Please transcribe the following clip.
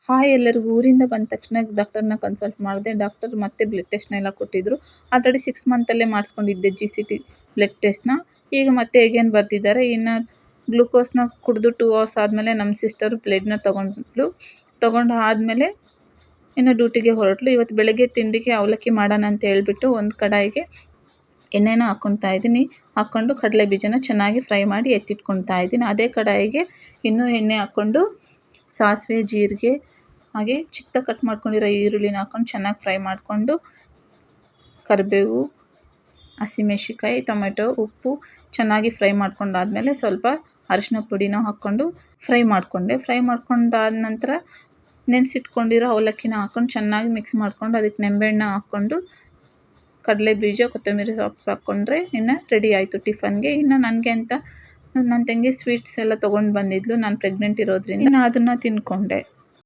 Hi ಎಲ್ಲರಿಗೂ. ಊರಿಂದ ಬಂದ ತಕ್ಷಣ ಡಾಕ್ಟರ್ನ ಕನ್ಸಲ್ಟ್ ಮಾಡಿದೆ. ಡಾಕ್ಟರ್ ಮತ್ತೆ ಬ್ಲಡ್ ಟೆಸ್ಟ್ನೆಲ್ಲ ಕೊಟ್ಟಿದ್ದರು. ಆಲ್ರೆಡಿ 6 ಮಂತಲ್ಲೇ ಮಾಡಿಸ್ಕೊಂಡಿದ್ದೆ GCT ಬ್ಲಡ್ ಟೆಸ್ಟ್ನ. ಈಗ ಮತ್ತೆ ಹೇಗೇನು ಬರ್ತಿದ್ದಾರೆ. ಇನ್ನು ಗ್ಲೂಕೋಸ್ನ ಕುಡಿದು 2 ಅವರ್ಸ್ ಆದಮೇಲೆ ನಮ್ಮ ಸಿಸ್ಟರು ಬ್ಲಡ್ನ ತೊಗೊಂಡು ಆದಮೇಲೆ ಇನ್ನು ಡ್ಯೂಟಿಗೆ ಹೊರಟಳು. ಇವತ್ತು ಬೆಳಗ್ಗೆ ತಿಂಡಿಗೆ ಅವಲಕ್ಕಿ ಮಾಡೋಣ ಅಂತ ಹೇಳ್ಬಿಟ್ಟು ಒಂದು ಕಡಾಯಿಗೆ ಎಣ್ಣೆನ ಹಾಕ್ಕೊಳ್ತಾ ಇದ್ದೀನಿ. ಹಾಕ್ಕೊಂಡು ಕಡಲೆ ಬೀಜನ ಚೆನ್ನಾಗಿ ಫ್ರೈ ಮಾಡಿ ಎತ್ತಿಟ್ಕೊಳ್ತಾ ಇದ್ದೀನಿ. ಅದೇ ಕಡಾಯಿಗೆ ಇನ್ನೂ ಎಣ್ಣೆ ಹಾಕ್ಕೊಂಡು ಸಾಸಿವೆ, ಜೀರಿಗೆ, ಹಾಗೆ ಚಿಕ್ಕದಾಗಿ ಕಟ್ ಮಾಡ್ಕೊಂಡಿರೋ ಈರುಳ್ಳಿನ ಹಾಕ್ಕೊಂಡು ಚೆನ್ನಾಗಿ ಫ್ರೈ ಮಾಡಿಕೊಂಡು ಕರಿಬೇವು, ಹಸಿಮೆಣಸಿನ್ಕಾಯಿ, ಟೊಮೆಟೊ, ಉಪ್ಪು ಚೆನ್ನಾಗಿ ಫ್ರೈ ಮಾಡ್ಕೊಂಡಾದಮೇಲೆ ಸ್ವಲ್ಪ ಅರಿಶಿನ ಪುಡಿನ ಹಾಕ್ಕೊಂಡು ಫ್ರೈ ಮಾಡ್ಕೊಂಡಾದ ನಂತರ ನೆನೆಸಿಟ್ಕೊಂಡಿರೋ ಅವಲಕ್ಕಿನ ಹಾಕ್ಕೊಂಡು ಚೆನ್ನಾಗಿ ಮಿಕ್ಸ್ ಮಾಡ್ಕೊಂಡು ಅದಕ್ಕೆ ನಿಂಬೆಹಣ್ಣು ಹಾಕ್ಕೊಂಡು ಕಡಲೆ ಬೀಜ, ಕೊತ್ತಂಬರಿ ಸೊಪ್ಪು ಹಾಕ್ಕೊಂಡ್ರೆ ಇನ್ನು ರೆಡಿ ಆಯಿತು ಟಿಫನ್ಗೆ. ಇನ್ನು ನನಗೆ ಅಂತ ನನ್ನ ತಂಗಿ ಸ್ವೀಟ್ಸ್ ಎಲ್ಲ ತೊಗೊಂಡು ಬಂದಿದ್ಲು. ನಾನು ಪ್ರೆಗ್ನೆಂಟ್ ಇರೋದ್ರಿಂದ ಅದನ್ನು ತಿಂದ್ಕೊಂಡೆ.